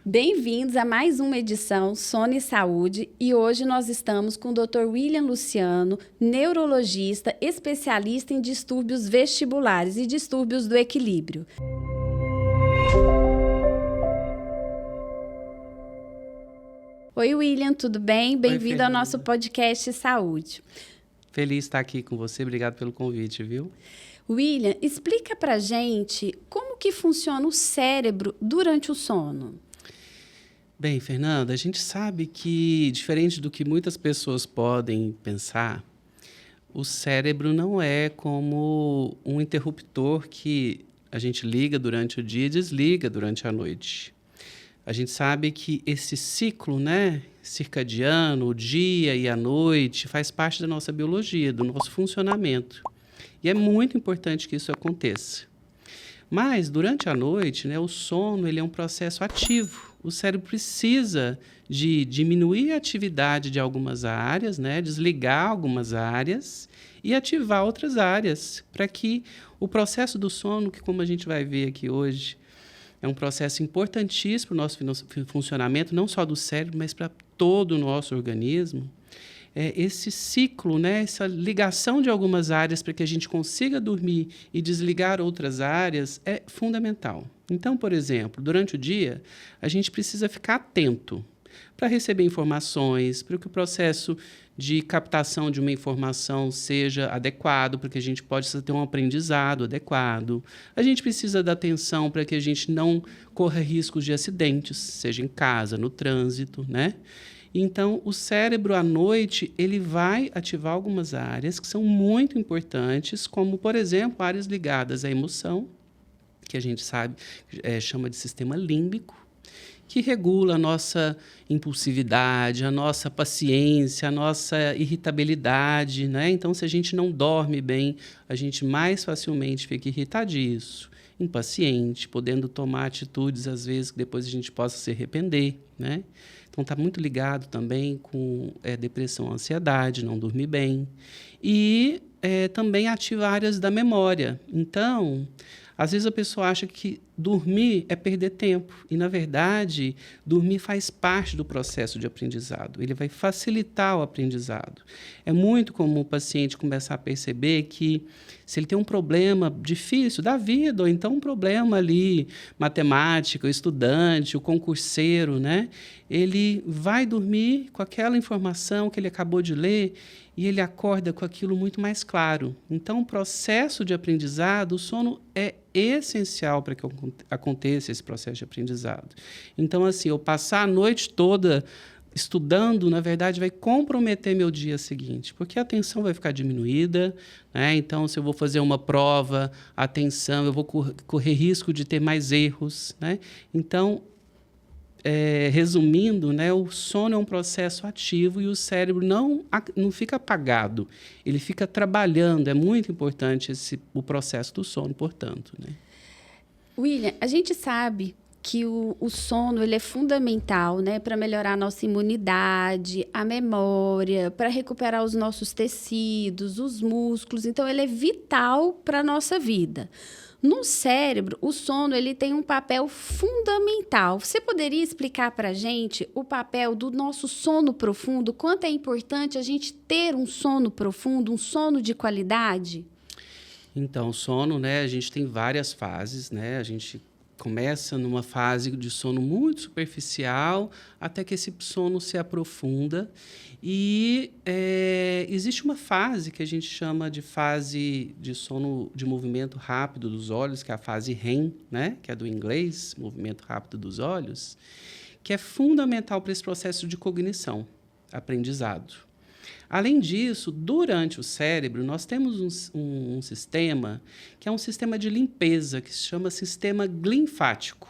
Bem-vindos a mais uma edição Sono e Saúde e hoje nós estamos com o Dr. William Luciano, neurologista, especialista em distúrbios vestibulares e distúrbios do equilíbrio. Oi, William, tudo bem? Bem-vindo ao nosso podcast Saúde. Feliz de estar aqui com você, obrigado pelo convite, viu? William, explica pra gente como que funciona o cérebro durante o sono. Bem, Fernanda, a gente sabe que, diferente do que muitas pessoas podem pensar, o cérebro não é como um interruptor que a gente liga durante o dia e desliga durante a noite. A gente sabe que esse ciclo, circadiano, o dia e a noite, faz parte da nossa biologia, do nosso funcionamento. E é muito importante que isso aconteça. Mas, durante a noite, o sono ele é um processo ativo. O cérebro precisa de diminuir a atividade de algumas áreas, desligar algumas áreas e ativar outras áreas, para que o processo do sono, que como a gente vai ver aqui hoje, é um processo importantíssimo para o nosso funcionamento, não só do cérebro, mas para todo o nosso organismo. Esse ciclo, essa ligação de algumas áreas para que a gente consiga dormir e desligar outras áreas é fundamental. Então, por exemplo, durante o dia, a gente precisa ficar atento para receber informações, para que o processo de captação de uma informação seja adequado, para que a gente possa ter um aprendizado adequado. A gente precisa dar atenção para que a gente não corra riscos de acidentes, seja em casa, no trânsito, Então, o cérebro, à noite, ele vai ativar algumas áreas que são muito importantes, como, por exemplo, áreas ligadas à emoção, que a gente sabe, chama de sistema límbico, que regula a nossa impulsividade, a nossa paciência, a nossa irritabilidade, Então, se a gente não dorme bem, a gente mais facilmente fica irritadiço, impaciente, podendo tomar atitudes, às vezes, que depois a gente possa se arrepender, Então, está muito ligado também com depressão, ansiedade, não dormir bem. E também ativa áreas da memória. Então, às vezes a pessoa acha que dormir é perder tempo. E, na verdade, dormir faz parte do processo de aprendizado. Ele vai facilitar o aprendizado. É muito comum o paciente começar a perceber que, se ele tem um problema difícil da vida, ou então um problema ali, matemática, o estudante, o concurseiro, ele vai dormir com aquela informação que ele acabou de ler e ele acorda com aquilo muito mais claro. Então, o processo de aprendizado, o sono é essencial para que aconteça esse processo de aprendizado. Então, assim, eu passar a noite toda estudando, na verdade, vai comprometer meu dia seguinte, porque a atenção vai ficar diminuída, Então, se eu vou fazer uma prova, a atenção, eu vou correr risco de ter mais erros, Então, resumindo, o sono é um processo ativo e o cérebro não fica apagado, ele fica trabalhando. É muito importante o processo do sono, portanto. William, a gente sabe que o sono ele é fundamental, para melhorar a nossa imunidade, a memória, para recuperar os nossos tecidos, os músculos. Então, ele é vital para a nossa vida. No cérebro, o sono ele tem um papel fundamental. Você poderia explicar para a gente o papel do nosso sono profundo? Quanto é importante a gente ter um sono profundo, um sono de qualidade? Então, o sono, a gente tem várias fases, A gente começa numa fase de sono muito superficial, até que esse sono se aprofunda. E existe uma fase que a gente chama de fase de sono de movimento rápido dos olhos, que é a fase REM, que é do inglês, movimento rápido dos olhos, que é fundamental para esse processo de cognição, aprendizado. Além disso, durante o cérebro, nós temos um sistema que é um sistema de limpeza, que se chama sistema linfático.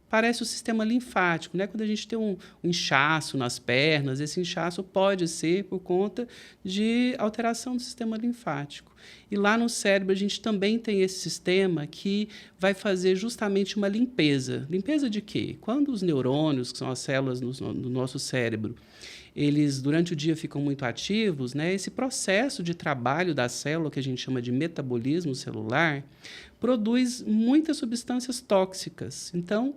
Parece o sistema linfático, Quando a gente tem um inchaço nas pernas, esse inchaço pode ser por conta de alteração do sistema linfático. E lá no cérebro, a gente também tem esse sistema que vai fazer justamente uma limpeza. Limpeza de quê? Quando os neurônios, que são as células do nosso cérebro, eles durante o dia ficam muito ativos, esse processo de trabalho da célula, que a gente chama de metabolismo celular, produz muitas substâncias tóxicas. Então,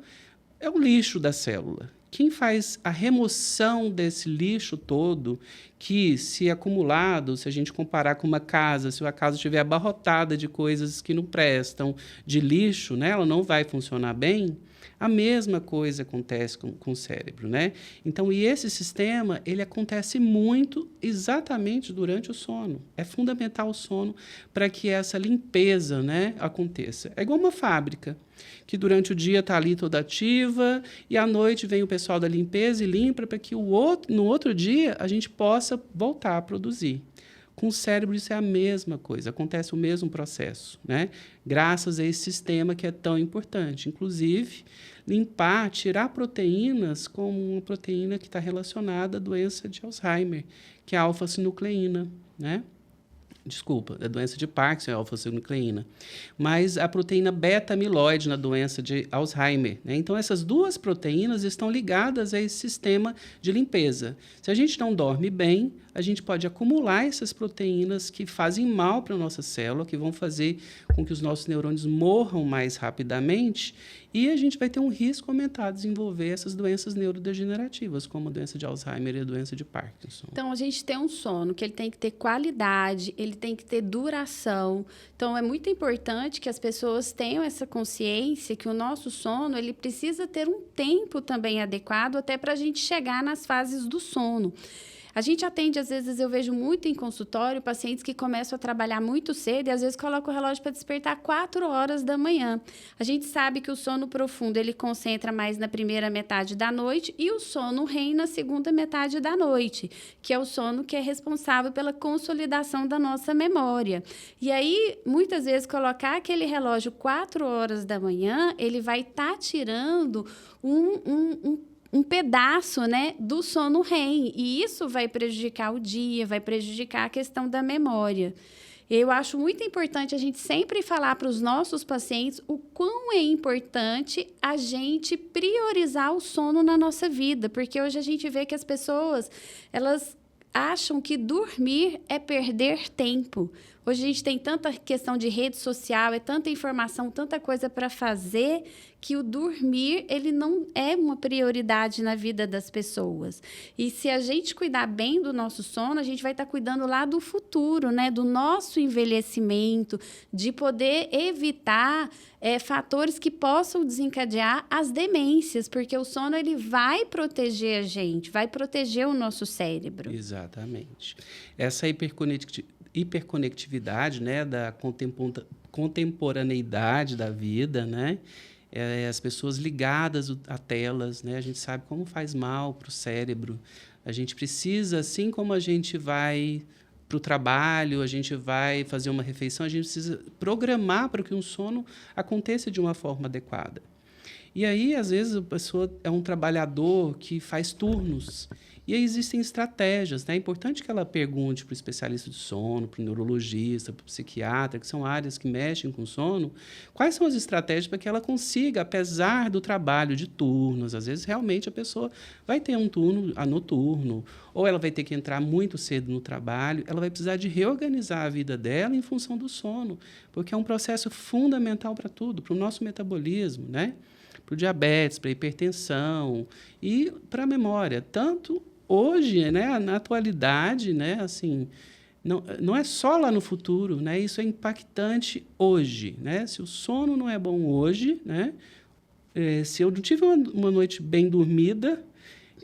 é o lixo da célula. Quem faz a remoção desse lixo todo, que, se acumulado, se a gente comparar com uma casa, se a casa estiver abarrotada de coisas que não prestam, de lixo, né, ela não vai funcionar bem, a mesma coisa acontece com o cérebro, né? Então, e esse sistema, ele acontece muito exatamente durante o sono. É fundamental o sono para que essa limpeza, né, aconteça. É igual uma fábrica, que durante o dia está ali toda ativa e à noite vem o pessoal da limpeza e limpa para que no outro dia a gente possa voltar a produzir. Com o cérebro isso é a mesma coisa, acontece o mesmo processo, né? Graças a esse sistema que é tão importante. Inclusive, limpar, tirar proteínas, como uma proteína que está relacionada à doença de Alzheimer, que é a alfa-sinucleína, né? Desculpa, a doença de Parkinson é a alfa-sinucleína, mas a proteína beta-amiloide na doença de Alzheimer, né? Então, essas duas proteínas estão ligadas a esse sistema de limpeza. Se a gente não dorme bem, a gente pode acumular essas proteínas que fazem mal para a nossa célula, que vão fazer com que os nossos neurônios morram mais rapidamente, e a gente vai ter um risco aumentado de desenvolver essas doenças neurodegenerativas, como a doença de Alzheimer e a doença de Parkinson. Então, a gente tem um sono que ele tem que ter qualidade, ele tem que ter duração. Então, é muito importante que as pessoas tenham essa consciência que o nosso sono ele precisa ter um tempo também adequado até para a gente chegar nas fases do sono. A gente atende, às vezes, eu vejo muito em consultório, pacientes que começam a trabalhar muito cedo e, às vezes, colocam o relógio para despertar 4 horas da manhã. A gente sabe que o sono profundo, ele concentra mais na primeira metade da noite e o sono REM na segunda metade da noite, que é o sono que é responsável pela consolidação da nossa memória. E aí, muitas vezes, colocar aquele relógio 4 horas da manhã, ele vai estar tirando um pedaço, né, do sono REM. E isso vai prejudicar o dia, vai prejudicar a questão da memória. Eu acho muito importante a gente sempre falar para os nossos pacientes o quão é importante a gente priorizar o sono na nossa vida, porque hoje a gente vê que as pessoas, elas acham que dormir é perder tempo. Hoje a gente tem tanta questão de rede social, é tanta informação, tanta coisa para fazer, que o dormir ele não é uma prioridade na vida das pessoas. E se a gente cuidar bem do nosso sono, a gente vai estar cuidando lá do futuro, né? Do nosso envelhecimento, de poder evitar fatores que possam desencadear as demências, porque o sono ele vai proteger a gente, vai proteger o nosso cérebro. Exatamente. Essa hiperconectividade, né, da contemporaneidade da vida, né, as pessoas ligadas a telas, né, a gente sabe como faz mal para o cérebro. A gente precisa, assim como a gente vai para o trabalho, a gente vai fazer uma refeição, a gente precisa programar para que um sono aconteça de uma forma adequada. E aí, às vezes, a pessoa é um trabalhador que faz turnos. E aí existem estratégias, né? É importante que ela pergunte para o especialista de sono, para o neurologista, para o psiquiatra, que são áreas que mexem com sono, quais são as estratégias para que ela consiga, apesar do trabalho de turnos, às vezes realmente a pessoa vai ter um turno noturno, ou ela vai ter que entrar muito cedo no trabalho, ela vai precisar de reorganizar a vida dela em função do sono, porque é um processo fundamental para tudo, para o nosso metabolismo, né? Para o diabetes, para a hipertensão e para a memória. Tanto hoje, né, na atualidade, né, assim, não é só lá no futuro, né, isso é impactante hoje. Né? Se o sono não é bom hoje, né, se eu não tive uma noite bem dormida,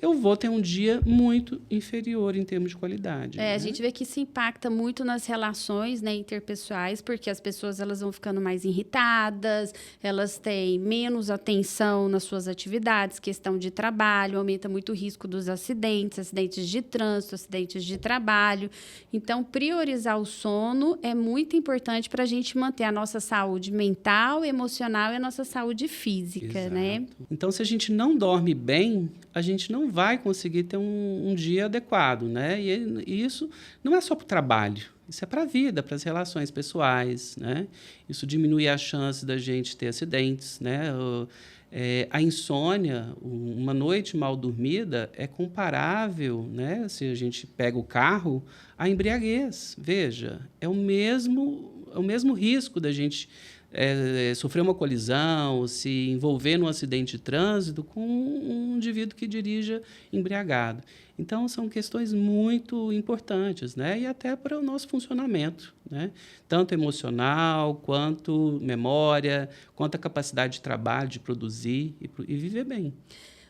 eu vou ter um dia muito inferior em termos de qualidade. A gente vê que isso impacta muito nas relações, né, interpessoais, porque as pessoas elas vão ficando mais irritadas, elas têm menos atenção nas suas atividades, questão de trabalho, aumenta muito o risco dos acidentes de trânsito, acidentes de trabalho. Então, priorizar o sono é muito importante para a gente manter a nossa saúde mental, emocional e a nossa saúde física. Exato. Né? Então, se a gente não dorme bem, a gente não vai conseguir ter um dia adequado, né? E isso não é só para o trabalho, isso é para a vida, para as relações pessoais, né? Isso diminui a chance da gente ter acidentes, né? A insônia, uma noite mal dormida, é comparável, né? Se a gente pega o carro, à embriaguez. Veja, é o mesmo risco da gente sofrer uma colisão, se envolver num acidente de trânsito com um indivíduo que dirija embriagado. Então, são questões muito importantes, né? E até para o nosso funcionamento, né? Tanto emocional, quanto memória, quanto a capacidade de trabalho, de produzir e viver bem.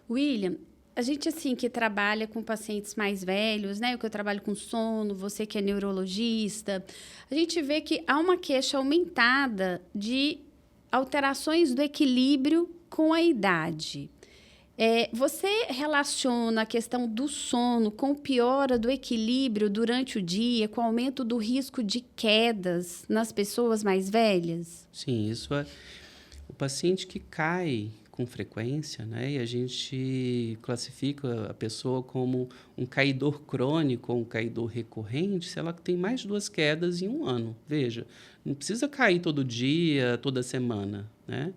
William, a gente, assim, que trabalha com pacientes mais velhos, né? Eu que eu trabalho com sono, você que é neurologista, a gente vê que há uma queixa aumentada de alterações do equilíbrio com a idade. Você relaciona a questão do sono com piora do equilíbrio durante o dia, com aumento do risco de quedas nas pessoas mais velhas? Sim, isso é o paciente que cai com frequência, né? E a gente classifica a pessoa como um caidor crônico ou um caidor recorrente se ela tem mais de 2 quedas em um ano. Veja, não precisa cair todo dia, toda semana, né?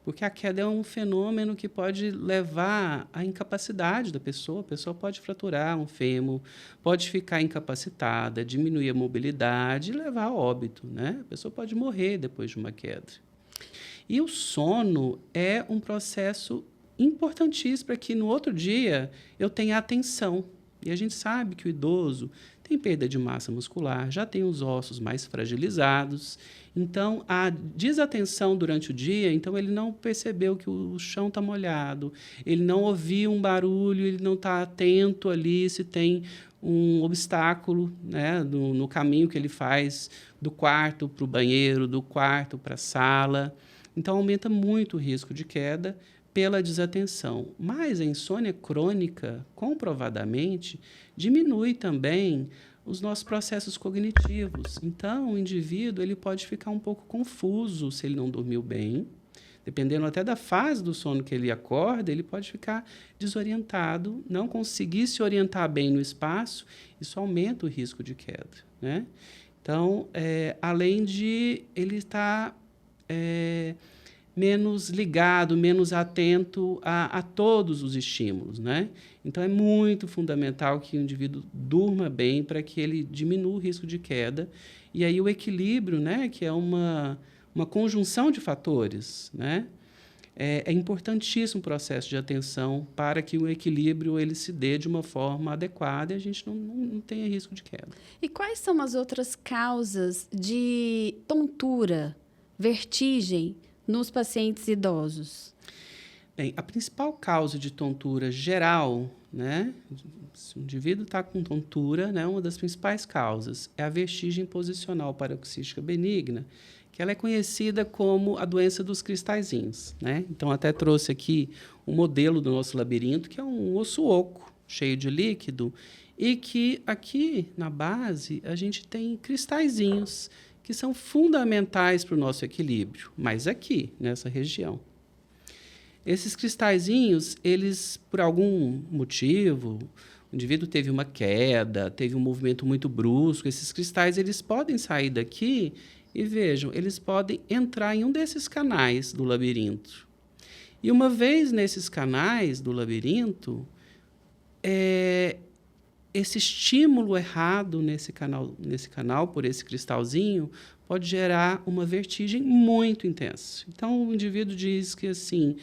Porque a queda é um fenômeno que pode levar à incapacidade da pessoa. A pessoa pode fraturar um fêmur, pode ficar incapacitada, diminuir a mobilidade e levar a óbito, né? A pessoa pode morrer depois de uma queda. E o sono é um processo importantíssimo para que no outro dia eu tenha atenção. E a gente sabe que o idoso tem perda de massa muscular, já tem os ossos mais fragilizados. Então, a desatenção durante o dia, então ele não percebeu que o chão está molhado, ele não ouviu um barulho, ele não está atento ali se tem um obstáculo, né, no caminho que ele faz do quarto para o banheiro, do quarto para a sala. Então, aumenta muito o risco de queda pela desatenção. Mas a insônia crônica, comprovadamente, diminui também os nossos processos cognitivos. Então, o indivíduo ele pode ficar um pouco confuso se ele não dormiu bem. Dependendo até da fase do sono que ele acorda, ele pode ficar desorientado, não conseguir se orientar bem no espaço. Isso aumenta o risco de queda, né? Então, além de ele estar menos ligado, menos atento a todos os estímulos, né? Então, é muito fundamental que o indivíduo durma bem para que ele diminua o risco de queda. E aí o equilíbrio, né, que é uma conjunção de fatores, né? É importantíssimo o processo de atenção para que o equilíbrio ele se dê de uma forma adequada e a gente não tenha risco de queda. E quais são as outras causas de tontura, vertigem nos pacientes idosos? Bem, a principal causa de tontura geral, né? Se o indivíduo está com tontura, né, uma das principais causas é a vertigem posicional paroxística benigna, que ela é conhecida como a doença dos cristalzinhos, né? Então, até trouxe aqui um modelo do nosso labirinto, que é um osso oco, cheio de líquido, e que aqui na base a gente tem cristalzinhos que são fundamentais para o nosso equilíbrio, mas aqui, nessa região. Esses cristalzinhos, eles, por algum motivo, o indivíduo teve uma queda, teve um movimento muito brusco, esses cristais eles podem sair daqui e, vejam, eles podem entrar em um desses canais do labirinto. E uma vez nesses canais do labirinto, esse estímulo errado nesse canal, por esse cristalzinho, pode gerar uma vertigem muito intensa. Então, o indivíduo diz que, assim,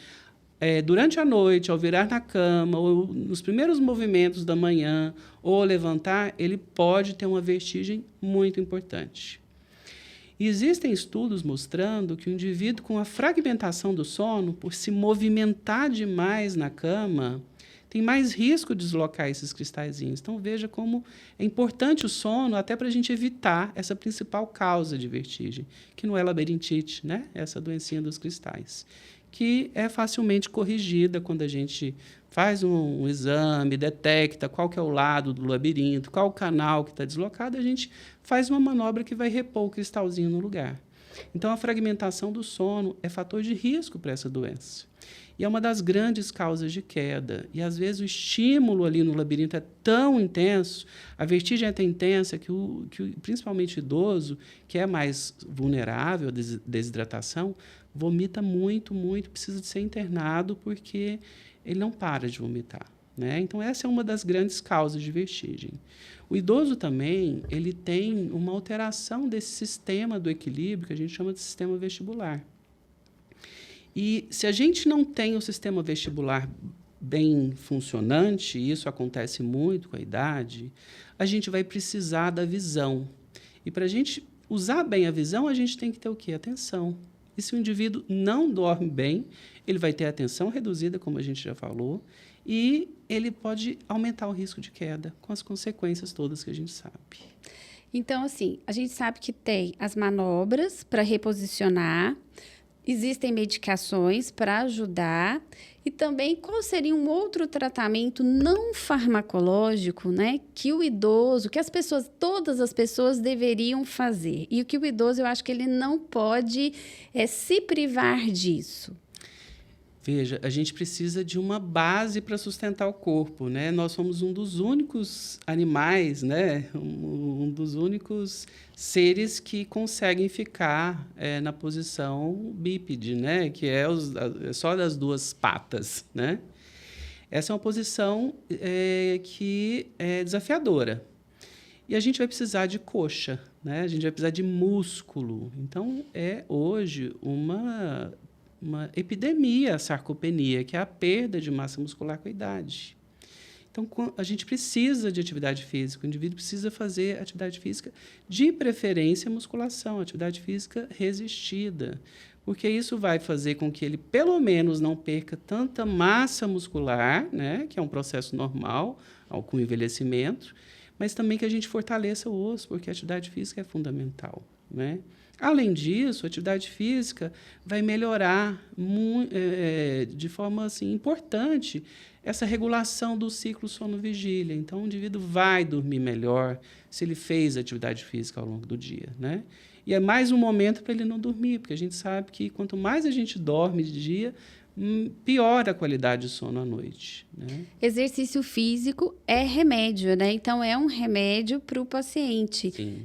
durante a noite, ao virar na cama, ou nos primeiros movimentos da manhã, ou ao levantar, ele pode ter uma vertigem muito importante. E existem estudos mostrando que o indivíduo com a fragmentação do sono, por se movimentar demais na cama, tem mais risco de deslocar esses cristalzinhos. Então, veja como é importante o sono até para a gente evitar essa principal causa de vertigem, que não é labirintite, né? Essa doencinha dos cristais, que é facilmente corrigida quando a gente faz um exame, detecta qual que é o lado do labirinto, qual o canal que está deslocado, a gente faz uma manobra que vai repor o cristalzinho no lugar. Então, a fragmentação do sono é fator de risco para essa doença. E é uma das grandes causas de queda. E, às vezes, o estímulo ali no labirinto é tão intenso, a vertigem é tão intensa que principalmente o idoso, que é mais vulnerável à desidratação, vomita muito, muito, precisa de ser internado porque ele não para de vomitar, né? Então, essa é uma das grandes causas de vertigem. O idoso também ele tem uma alteração desse sistema do equilíbrio, que a gente chama de sistema vestibular. E se a gente não tem o sistema vestibular bem funcionante, e isso acontece muito com a idade, a gente vai precisar da visão. E para a gente usar bem a visão, a gente tem que ter o quê? Atenção. E se o indivíduo não dorme bem, ele vai ter a atenção reduzida, como a gente já falou, e ele pode aumentar o risco de queda, com as consequências todas que a gente sabe. Então, assim, a gente sabe que tem as manobras para reposicionar, existem medicações para ajudar, e também qual seria um outro tratamento não farmacológico, né, que o idoso, que todas as pessoas deveriam fazer. E o que o idoso, eu acho que ele não pode se privar disso. Veja, a gente precisa de uma base para sustentar o corpo, né? Nós somos um dos únicos animais, né? Um dos únicos seres que conseguem ficar na posição bípede, né? Que é só das duas patas, né? Essa é uma posição que é desafiadora. E a gente vai precisar de coxa, né? A gente vai precisar de músculo. Então, é hoje uma epidemia, a sarcopenia, que é a perda de massa muscular com a idade. Então, a gente precisa de atividade física, o indivíduo precisa fazer atividade física, de preferência musculação, atividade física resistida, porque isso vai fazer com que ele, pelo menos, não perca tanta massa muscular, né, que é um processo normal com o envelhecimento, mas também que a gente fortaleça o osso, porque a atividade física é fundamental, né? Além disso, a atividade física vai melhorar de forma assim, importante essa regulação do ciclo sono-vigília. Então, o indivíduo vai dormir melhor se ele fez atividade física ao longo do dia, né? E é mais um momento para ele não dormir, porque a gente sabe que quanto mais a gente dorme de dia, piora a qualidade de sono à noite, né? Exercício físico é remédio, né? Então, é um remédio para o paciente. Sim.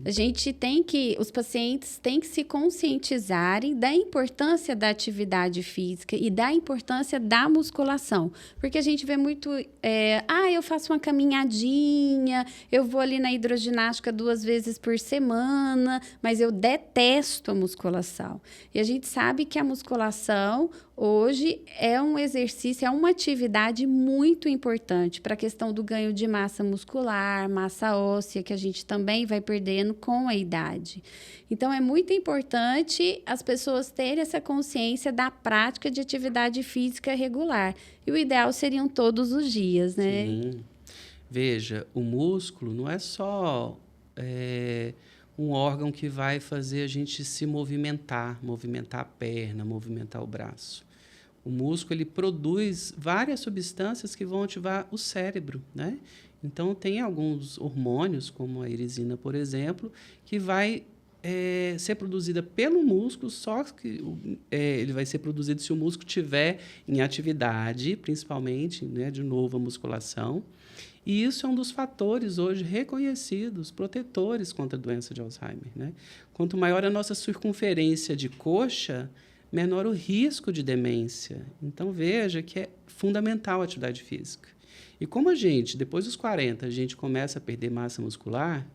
Os pacientes têm que se conscientizarem da importância da atividade física e da importância da musculação. Porque a gente vê muito, eu faço uma caminhadinha, eu vou ali na hidroginástica 2 vezes por semana, mas eu detesto a musculação. E a gente sabe que a musculação hoje é um exercício, é uma atividade muito importante para a questão do ganho de massa muscular, massa óssea, que a gente também vai perdendo com a idade. Então, é muito importante as pessoas terem essa consciência da prática de atividade física regular. E o ideal seriam todos os dias, né? Sim. Veja, o músculo não é só um órgão que vai fazer a gente se movimentar a perna, movimentar o braço. O músculo ele produz várias substâncias que vão ativar o cérebro, né? Então, tem alguns hormônios, como a irisina, por exemplo, que vai ser produzida pelo músculo, só que ele vai ser produzido se o músculo estiver em atividade, principalmente, né, de novo, a musculação. E isso é um dos fatores hoje reconhecidos, protetores contra a doença de Alzheimer, né? Quanto maior a nossa circunferência de coxa, menor o risco de demência. Então, veja que é fundamental a atividade física. E como depois dos 40, a gente começa a perder massa muscular,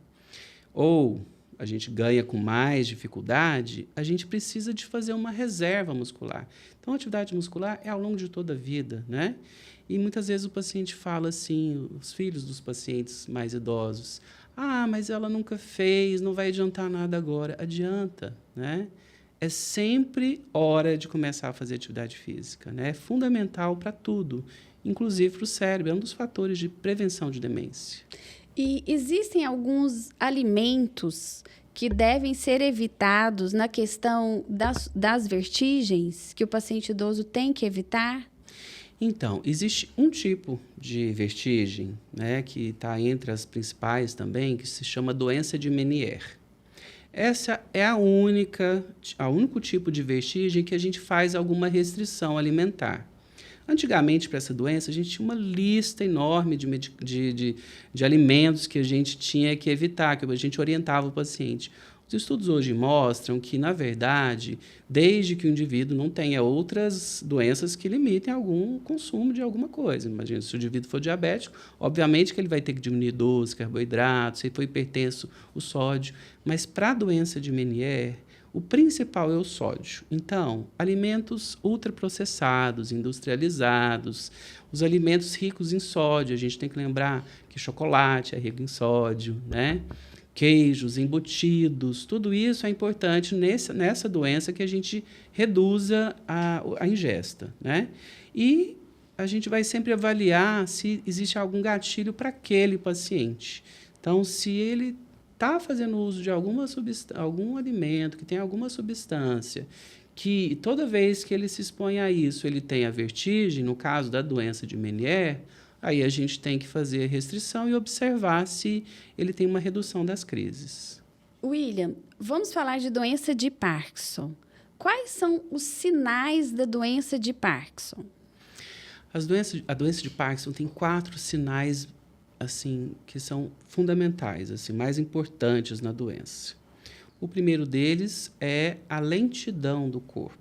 ou a gente ganha com mais dificuldade, a gente precisa de fazer uma reserva muscular. Então, a atividade muscular é ao longo de toda a vida, né? E muitas vezes o paciente fala assim, os filhos dos pacientes mais idosos, mas ela nunca fez, não vai adiantar nada agora. Adianta, né? É sempre hora de começar a fazer atividade física, né? É fundamental para tudo, inclusive para o cérebro, é um dos fatores de prevenção de demência. E existem alguns alimentos que devem ser evitados na questão das vertigens, que o paciente idoso tem que evitar? Então, existe um tipo de vertigem, né, que está entre as principais também, que se chama doença de Meniere. Essa é o único tipo de vertigem que a gente faz alguma restrição alimentar. Antigamente, para essa doença, a gente tinha uma lista enorme de alimentos que a gente tinha que evitar, que a gente orientava o paciente. Os estudos hoje mostram que, na verdade, desde que o indivíduo não tenha outras doenças que limitem algum consumo de alguma coisa. Imagina, se o indivíduo for diabético, obviamente que ele vai ter que diminuir doce, carboidratos, se for hipertenso, o sódio. Mas para a doença de Meniere, o principal é o sódio. Então, alimentos ultraprocessados, industrializados, os alimentos ricos em sódio, a gente tem que lembrar que chocolate é rico em sódio, né? Queijos, embutidos, tudo isso é importante nessa doença que a gente reduza a ingesta, né? E a gente vai sempre avaliar se existe algum gatilho para aquele paciente. Então, se ele está fazendo uso de algum alimento que tem alguma substância que toda vez que ele se expõe a isso, ele tem a vertigem, no caso da doença de Meniere, aí a gente tem que fazer restrição e observar se ele tem uma redução das crises. William, vamos falar de doença de Parkinson. Quais são os sinais da doença de Parkinson? A doença de Parkinson tem 4 sinais assim que são fundamentais, assim, mais importantes na doença. O primeiro deles é a lentidão do corpo.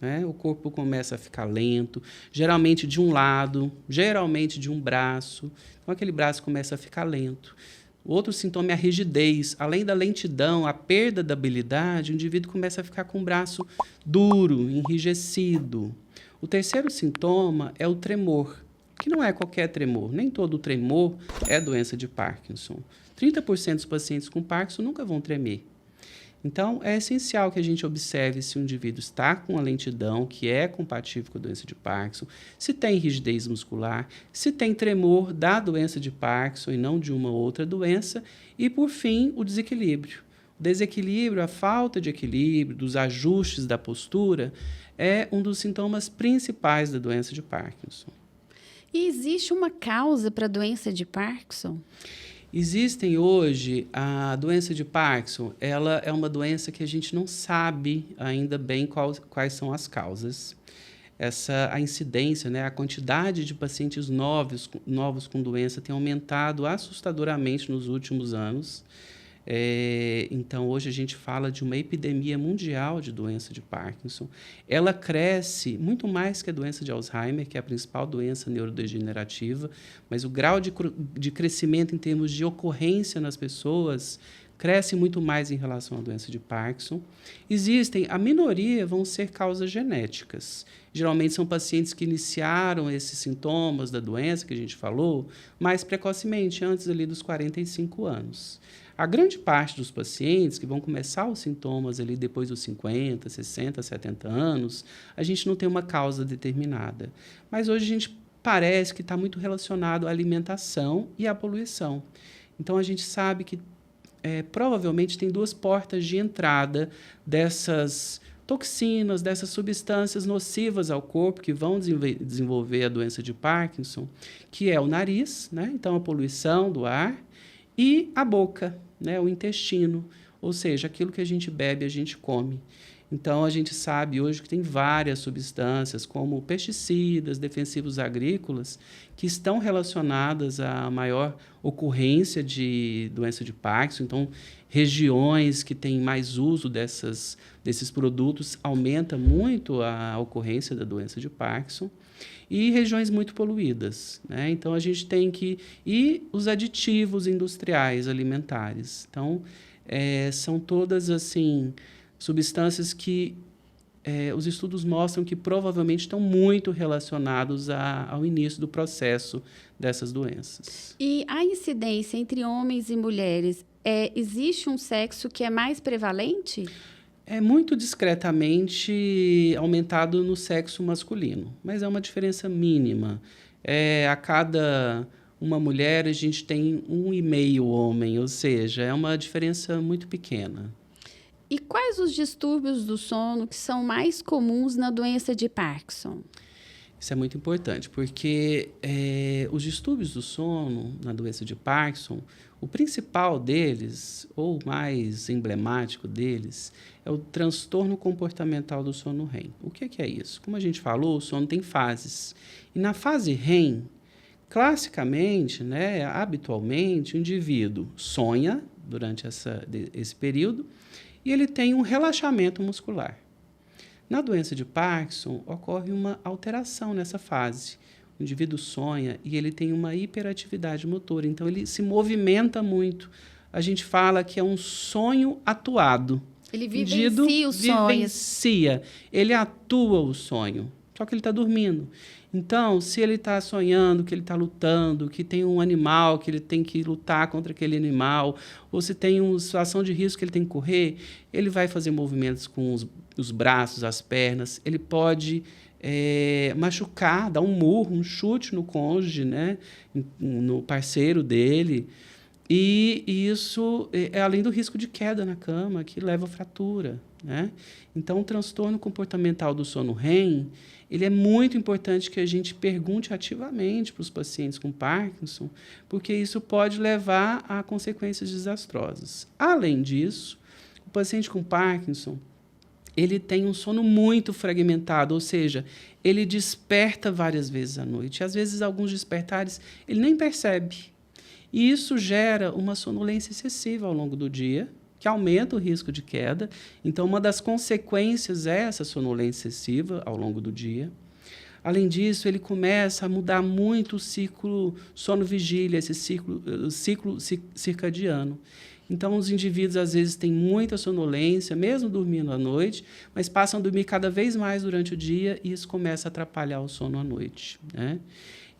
Né? O corpo começa a ficar lento, geralmente de um lado, geralmente de um braço. Então, aquele braço começa a ficar lento. O outro sintoma é a rigidez. Além da lentidão, a perda da habilidade, o indivíduo começa a ficar com o braço duro, enrijecido. O terceiro sintoma é o tremor, que não é qualquer tremor. Nem todo tremor é doença de Parkinson. 30% dos pacientes com Parkinson nunca vão tremer. Então, é essencial que a gente observe se o indivíduo está com a lentidão, que é compatível com a doença de Parkinson, se tem rigidez muscular, se tem tremor da doença de Parkinson e não de uma outra doença, e, por fim, o desequilíbrio. O desequilíbrio, a falta de equilíbrio, dos ajustes da postura, é um dos sintomas principais da doença de Parkinson. E existe uma causa para a doença de Parkinson? Existem hoje, a doença de Parkinson, ela é uma doença que a gente não sabe ainda bem quais são as causas. A incidência, né, a quantidade de pacientes novos com doença tem aumentado assustadoramente nos últimos anos. Então, hoje a gente fala de uma epidemia mundial de doença de Parkinson. Ela cresce muito mais que a doença de Alzheimer, que é a principal doença neurodegenerativa, mas o grau de crescimento em termos de ocorrência nas pessoas cresce muito mais em relação à doença de Parkinson. A minoria vão ser causas genéticas. Geralmente são pacientes que iniciaram esses sintomas da doença que a gente falou mais precocemente, antes ali dos 45 anos. A grande parte dos pacientes que vão começar os sintomas ali depois dos 50, 60, 70 anos, a gente não tem uma causa determinada. Mas hoje a gente parece que está muito relacionado à alimentação e à poluição. Então, a gente sabe que provavelmente tem 2 portas de entrada dessas toxinas, dessas substâncias nocivas ao corpo que vão desenvolver a doença de Parkinson, que é o nariz, né? Então, a poluição do ar, e a boca, né, o intestino, ou seja, aquilo que a gente bebe, a gente come. Então, a gente sabe hoje que tem várias substâncias, como pesticidas, defensivos agrícolas, que estão relacionadas à maior ocorrência de doença de Parkinson. Então, regiões que têm mais uso desses produtos aumenta muito a ocorrência da doença de Parkinson. E regiões muito poluídas, né? Então, a gente tem que... E os aditivos industriais alimentares. Então, são todas, assim, substâncias que os estudos mostram que provavelmente estão muito relacionados ao início do processo dessas doenças. E a incidência entre homens e mulheres, existe um sexo que é mais prevalente? É muito discretamente aumentado no sexo masculino, mas é uma diferença mínima. A cada uma mulher, a gente tem 1,5 homem, ou seja, é uma diferença muito pequena. E quais os distúrbios do sono que são mais comuns na doença de Parkinson? Isso é muito importante, porque os distúrbios do sono na doença de Parkinson, o principal deles, ou o mais emblemático deles, é o transtorno comportamental do sono REM. O que é isso? Como a gente falou, o sono tem fases. E na fase REM, classicamente, né, habitualmente, o indivíduo sonha durante esse período e ele tem um relaxamento muscular. Na doença de Parkinson, ocorre uma alteração nessa fase. O indivíduo sonha e ele tem uma hiperatividade motora, então ele se movimenta muito. A gente fala que é um sonho atuado. Ele vivencia os sonhos. Vivencia, ele atua o sonho, só que ele está dormindo. Então, se ele está sonhando que ele está lutando, que tem um animal, que ele tem que lutar contra aquele animal, ou se tem uma situação de risco que ele tem que correr, ele vai fazer movimentos com os braços, as pernas, ele pode machucar, dar um murro, um chute no cônjuge, né? No parceiro dele. E isso é além do risco de queda na cama, que leva a fratura, né? Então, o transtorno comportamental do sono REM, ele é muito importante que a gente pergunte ativamente para os pacientes com Parkinson, porque isso pode levar a consequências desastrosas. Além disso, o paciente com Parkinson, ele tem um sono muito fragmentado, ou seja, ele desperta várias vezes à noite. E, às vezes, alguns despertares ele nem percebe. E isso gera uma sonolência excessiva ao longo do dia, que aumenta o risco de queda. Então, uma das consequências é essa sonolência excessiva ao longo do dia. Além disso, ele começa a mudar muito o ciclo sono-vigília, esse ciclo circadiano. Então, os indivíduos, às vezes, têm muita sonolência, mesmo dormindo à noite, mas passam a dormir cada vez mais durante o dia e isso começa a atrapalhar o sono à noite, né?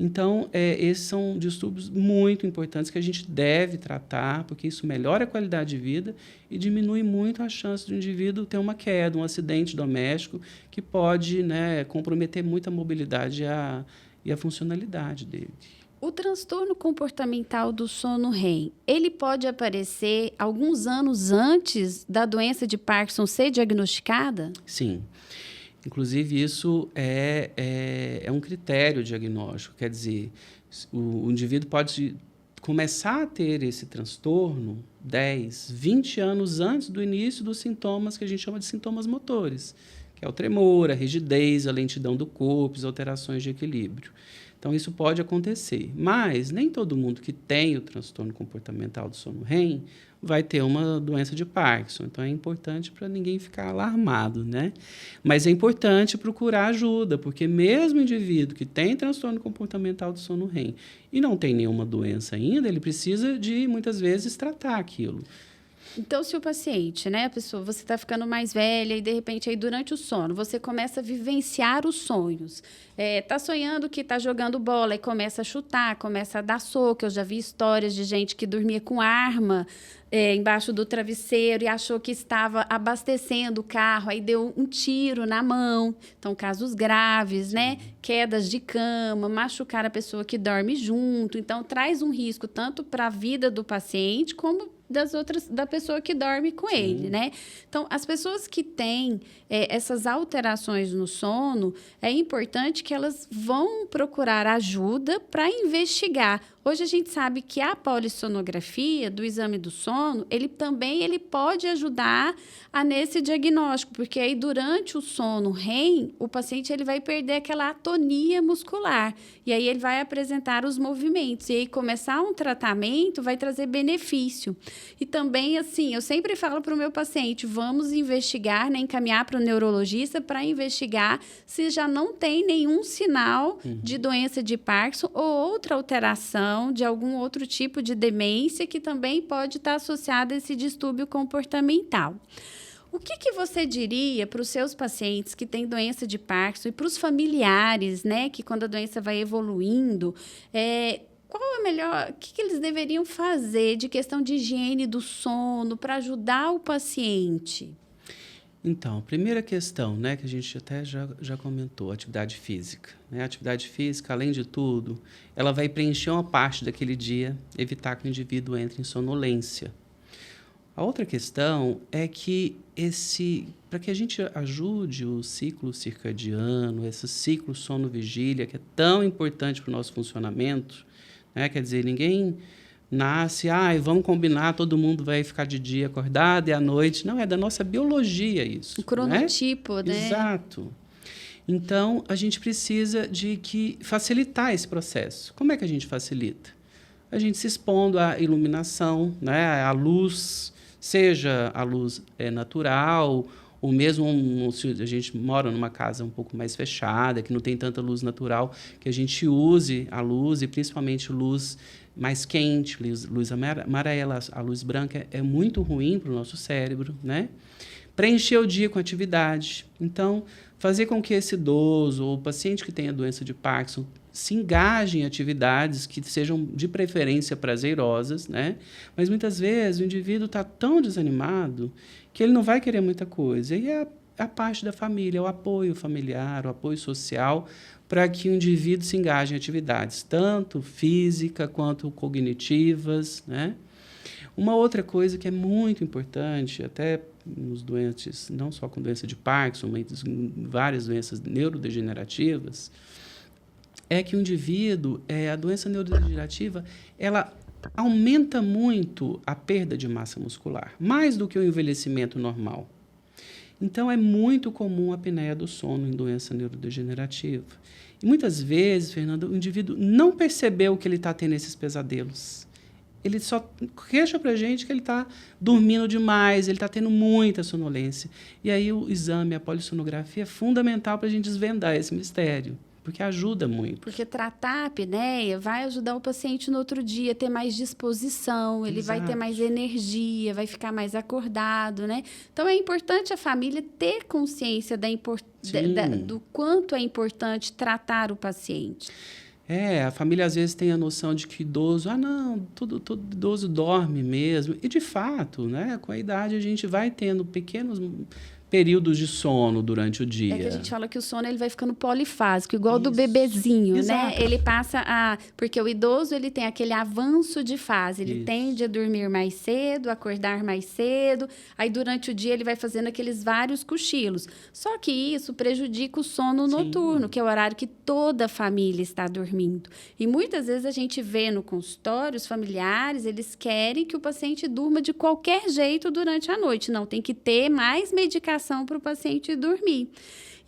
Então, esses são distúrbios muito importantes que a gente deve tratar, porque isso melhora a qualidade de vida e diminui muito a chance do indivíduo ter uma queda, um acidente doméstico, que pode, né, comprometer muito a mobilidade e a funcionalidade dele. O transtorno comportamental do sono REM, ele pode aparecer alguns anos antes da doença de Parkinson ser diagnosticada? Sim. Inclusive, isso é um critério diagnóstico. Quer dizer, o indivíduo pode começar a ter esse transtorno 10, 20 anos antes do início dos sintomas que a gente chama de sintomas motores, que é o tremor, a rigidez, a lentidão do corpo, as alterações de equilíbrio. Então, isso pode acontecer. Mas nem todo mundo que tem o transtorno comportamental do sono REM vai ter uma doença de Parkinson. Então, é importante para ninguém ficar alarmado, né? Mas é importante procurar ajuda, porque mesmo o indivíduo que tem transtorno comportamental do sono REM e não tem nenhuma doença ainda, ele precisa de, muitas vezes, tratar aquilo. Então, se o paciente, né, a pessoa, você está ficando mais velha e, de repente, aí, durante o sono, você começa a vivenciar os sonhos. Tá sonhando que está jogando bola e começa a chutar, começa a dar soco. Eu já vi histórias de gente que dormia com arma embaixo do travesseiro e achou que estava abastecendo o carro, aí deu um tiro na mão. Então, casos graves, né? Quedas de cama, machucar a pessoa que dorme junto. Então, traz um risco tanto para a vida do paciente como da pessoa que dorme com ele, né? Então, as pessoas que têm essas alterações no sono, é importante que elas vão procurar ajuda para investigar. Hoje a gente sabe que a polissonografia do exame do sono, ele pode ajudar nesse diagnóstico, porque aí durante o sono REM, o paciente ele vai perder aquela atonia muscular, e aí ele vai apresentar os movimentos, e aí começar um tratamento vai trazer benefício. E também, assim, eu sempre falo para o meu paciente, vamos investigar, né, encaminhar para o neurologista para investigar se já não tem nenhum sinal de doença de Parkinson ou outra alteração de algum outro tipo de demência que também pode estar associada a esse distúrbio comportamental. O que você diria para os seus pacientes que têm doença de Parkinson e para os familiares, né, que quando a doença vai evoluindo, qual é melhor, o que eles deveriam fazer de questão de higiene do sono para ajudar o paciente? Então, a primeira questão, né, que a gente até já comentou, atividade física. Né? A atividade física, além de tudo, ela vai preencher uma parte daquele dia, evitar que o indivíduo entre em sonolência. A outra questão é que para que a gente ajude o ciclo circadiano, esse ciclo sono-vigília, que é tão importante para o nosso funcionamento, né? Quer dizer, ninguém nasce, vamos combinar, todo mundo vai ficar de dia acordado e à noite. Não, é da nossa biologia isso. O cronotipo, né? Exato. Então, a gente precisa facilitar esse processo. Como é que a gente facilita? A gente se expondo à iluminação, né, à luz Seja a luz natural, ou mesmo se a gente mora numa casa um pouco mais fechada, que não tem tanta luz natural, que a gente use a luz, e principalmente luz mais quente, luz amarela, a luz branca é muito ruim para o nosso cérebro, né? Preencher o dia com atividade. Então, fazer com que esse idoso ou paciente que tenha doença de Parkinson se engaje em atividades que sejam de preferência prazerosas, né? Mas muitas vezes o indivíduo está tão desanimado que ele não vai querer muita coisa. E é a parte da família, o apoio familiar, o apoio social, para que o indivíduo se engaje em atividades, tanto física quanto cognitivas, né? Uma outra coisa que é muito importante, até nos doentes, não só com doença de Parkinson, mas em várias doenças neurodegenerativas, é que o indivíduo, a doença neurodegenerativa, ela aumenta muito a perda de massa muscular, mais do que o envelhecimento normal. Então, é muito comum a apneia do sono em doença neurodegenerativa. E muitas vezes, Fernanda, o indivíduo não percebeu que ele está tendo esses pesadelos. Ele só queixa para a gente que ele está dormindo demais, ele está tendo muita sonolência. E aí o exame, a polissonografia, é fundamental para a gente desvendar esse mistério, porque ajuda muito. Porque tratar a apneia vai ajudar o paciente no outro dia a ter mais disposição, ele vai ter mais energia, vai ficar mais acordado, né? Então, é importante a família ter consciência do quanto é importante tratar o paciente. A família às vezes tem a noção de que idoso, todo idoso dorme mesmo. E, de fato, né, com a idade a gente vai tendo pequenos períodos de sono durante o dia. É que a gente fala que o sono ele vai ficando polifásico, igual do bebezinho, Exato. né? Ele passa porque o idoso ele tem aquele avanço de fase, ele tende a dormir mais cedo, acordar mais cedo, aí durante o dia ele vai fazendo aqueles vários cochilos. Só que isso prejudica o sono noturno, que é o horário que toda a família está dormindo. E muitas vezes a gente vê no consultório, os familiares, eles querem que o paciente durma de qualquer jeito durante a noite. Não, tem que ter mais medicação para o paciente dormir.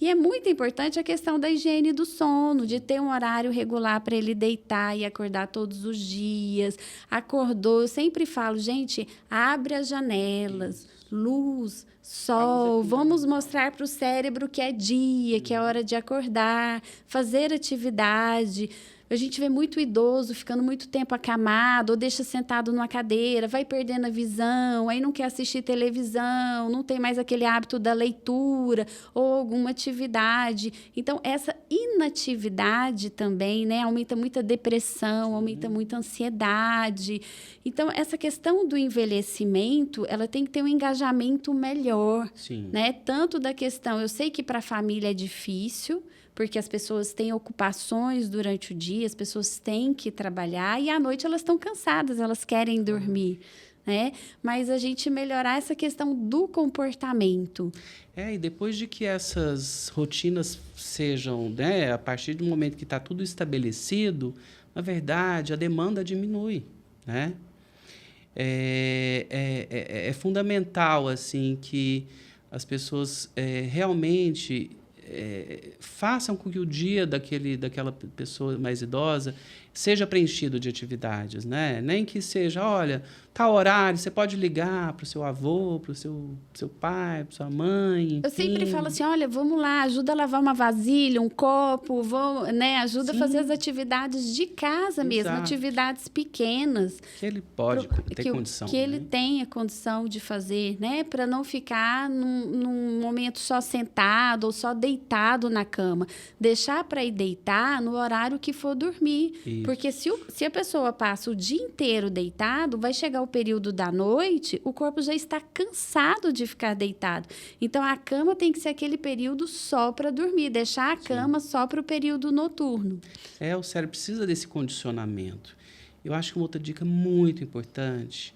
E é muito importante a questão da higiene do sono, de ter um horário regular para ele deitar e acordar todos os dias. Acordou, eu sempre falo, gente, abre as janelas, luz, sol, vamos mostrar para o cérebro que é dia, que é hora de acordar, fazer atividade. A gente vê muito idoso ficando muito tempo acamado ou deixa sentado numa cadeira, vai perdendo a visão, aí não quer assistir televisão, não tem mais aquele hábito da leitura ou alguma atividade. Então, essa inatividade também, né, aumenta muito a depressão, aumenta muito a ansiedade. Então, essa questão do envelhecimento, ela tem que ter um engajamento melhor, né? Tanto da questão, eu sei que para a família é difícil, porque as pessoas têm ocupações durante o dia, as pessoas têm que trabalhar e à noite elas estão cansadas, elas querem dormir, né? Mas a gente melhorar essa questão do comportamento. E depois de que essas rotinas sejam, né, a partir do momento que está tudo estabelecido, na verdade, a demanda diminui, né? É fundamental, assim, que as pessoas realmente façam com que o dia daquela pessoa mais idosa seja preenchido de atividades, né? Nem que seja, olha, tal horário, você pode ligar para o seu avô, para o seu pai, para sua mãe, enfim. Eu sempre falo assim, olha, vamos lá, ajuda a lavar uma vasilha, um copo, né? Ajuda a fazer as atividades de casa mesmo, atividades pequenas. Que ele pode ter condição. Que ele tenha condição de fazer, né? Para não ficar num momento só sentado ou só deitado na cama. Deixar para ir deitar no horário que for dormir. Isso. Porque se a pessoa passa o dia inteiro deitado, vai chegar o período da noite, o corpo já está cansado de ficar deitado. Então, a cama tem que ser aquele período só para dormir, deixar a cama só para o período noturno. O cérebro precisa desse condicionamento. Eu acho que uma outra dica muito importante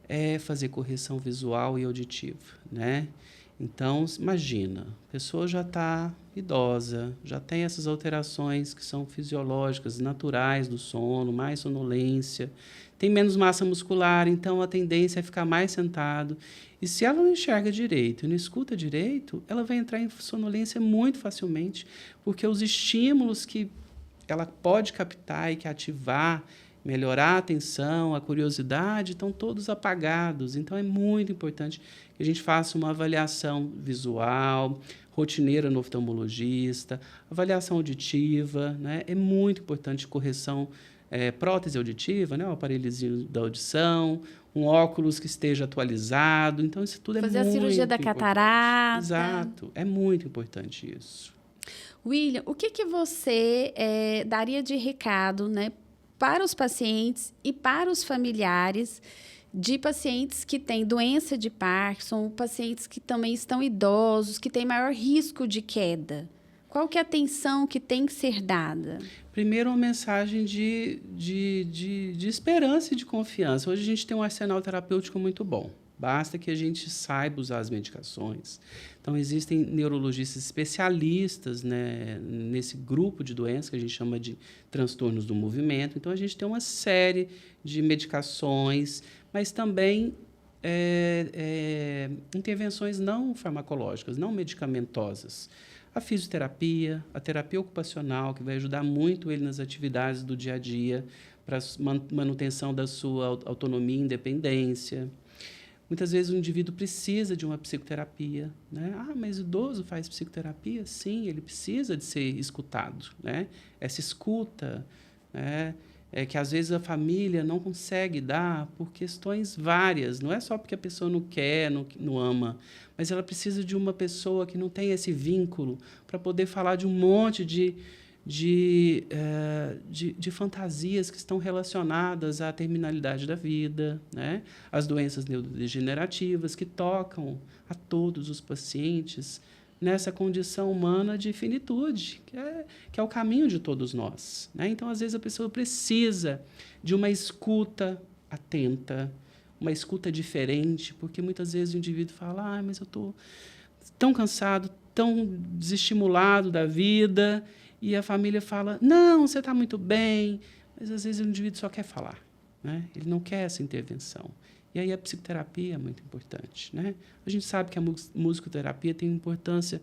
é fazer correção visual e auditiva, né? Então, imagina, a pessoa já está idosa, já tem essas alterações que são fisiológicas, naturais do sono, mais sonolência, tem menos massa muscular, então a tendência é ficar mais sentado. E se ela não enxerga direito e não escuta direito, ela vai entrar em sonolência muito facilmente, porque os estímulos que ela pode captar e que ativar melhorar a atenção, a curiosidade, estão todos apagados. Então, é muito importante que a gente faça uma avaliação visual, rotineira no oftalmologista, avaliação auditiva, né? É muito importante correção, prótese auditiva, né? O aparelhozinho da audição, um óculos que esteja atualizado. Então, isso tudo é muito importante. Fazer a cirurgia da catarata. Exato. É muito importante isso. William, o que você daria de recado, né, para os pacientes e para os familiares de pacientes que têm doença de Parkinson, pacientes que também estão idosos, que têm maior risco de queda? Qual que é a atenção que tem que ser dada? Primeiro, uma mensagem de esperança e de confiança. Hoje a gente tem um arsenal terapêutico muito bom. Basta que a gente saiba usar as medicações. Então, existem neurologistas especialistas, né, nesse grupo de doenças que a gente chama de transtornos do movimento. Então, a gente tem uma série de medicações, mas também intervenções não farmacológicas, não medicamentosas. A fisioterapia, a terapia ocupacional, que vai ajudar muito ele nas atividades do dia a dia, para a manutenção da sua autonomia e independência. Muitas vezes o indivíduo precisa de uma psicoterapia, né? Ah, mas o idoso faz psicoterapia? Sim, ele precisa de ser escutado, né? Essa escuta, né? Que às vezes a família não consegue dar por questões várias. Não é só porque a pessoa não quer, não ama, mas ela precisa de uma pessoa que não tem esse vínculo para poder falar de um monte de fantasias que estão relacionadas à terminalidade da vida, né? As doenças neurodegenerativas que tocam a todos os pacientes nessa condição humana de finitude, que é o caminho de todos nós, né? Então, às vezes, a pessoa precisa de uma escuta atenta, uma escuta diferente, porque muitas vezes o indivíduo fala, mas eu estou tão cansado, tão desestimulado da vida, e a família fala, não, você está muito bem, mas às vezes o indivíduo só quer falar, né? Ele não quer essa intervenção. E aí a psicoterapia é muito importante, né? A gente sabe que a musicoterapia tem importância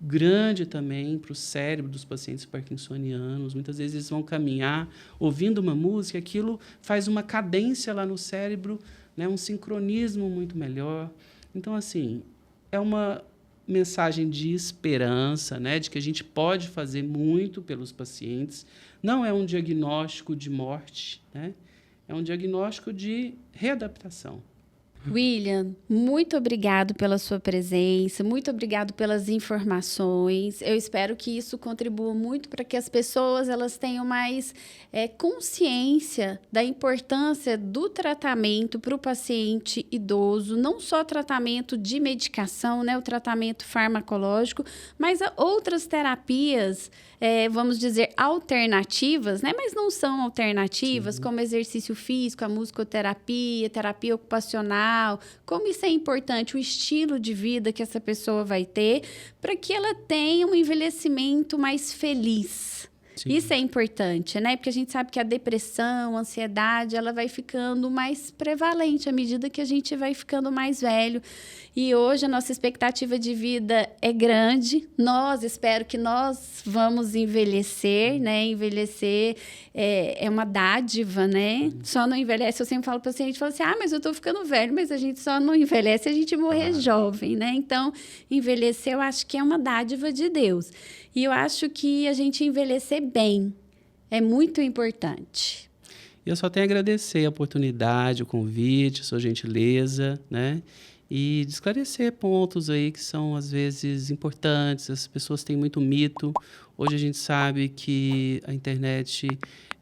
grande também para o cérebro dos pacientes parkinsonianos. Muitas vezes eles vão caminhar ouvindo uma música, aquilo faz uma cadência lá no cérebro, né? Um sincronismo muito melhor. Então, assim, é uma mensagem de esperança, né? De que a gente pode fazer muito pelos pacientes. Não é um diagnóstico de morte, né? É um diagnóstico de readaptação. William, muito obrigado pela sua presença, muito obrigado pelas informações. Eu espero que isso contribua muito para que as pessoas elas tenham mais consciência da importância do tratamento para o paciente idoso, não só tratamento de medicação, né, o tratamento farmacológico, mas outras terapias, vamos dizer, alternativas, né, mas não são alternativas, como exercício físico, a musicoterapia, terapia ocupacional, como isso é importante, o estilo de vida que essa pessoa vai ter, para que ela tenha um envelhecimento mais feliz. Sim. Isso é importante, né? Porque a gente sabe que a depressão, a ansiedade, ela vai ficando mais prevalente à medida que a gente vai ficando mais velho. E hoje a nossa expectativa de vida é grande. Espero que nós vamos envelhecer, né? Envelhecer é uma dádiva, né? Só não envelhece. Eu sempre falo para o paciente, falo assim, mas eu estou ficando velho, mas a gente só não envelhece se a gente morrer jovem, né? Então, envelhecer eu acho que é uma dádiva de Deus. E eu acho que a gente envelhecer bem é muito importante. Eu só tenho a agradecer a oportunidade, o convite, a sua gentileza, né? E de esclarecer pontos aí que são, às vezes, importantes. As pessoas têm muito mito. Hoje a gente sabe que a internet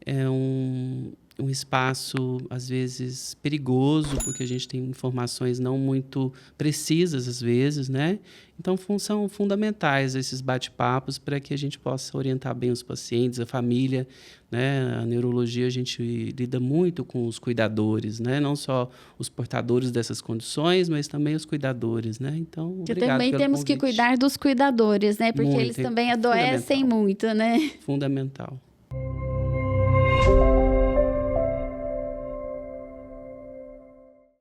é um espaço, às vezes, perigoso, porque a gente tem informações não muito precisas, às vezes, né? Então, são fundamentais esses bate-papos para que a gente possa orientar bem os pacientes, a família, né? A neurologia, a gente lida muito com os cuidadores, né? Não só os portadores dessas condições, mas também os cuidadores, né? Então, obrigado também pelo temos convite. Que cuidar dos cuidadores, né? Porque eles também adoecem muito, né? Fundamental.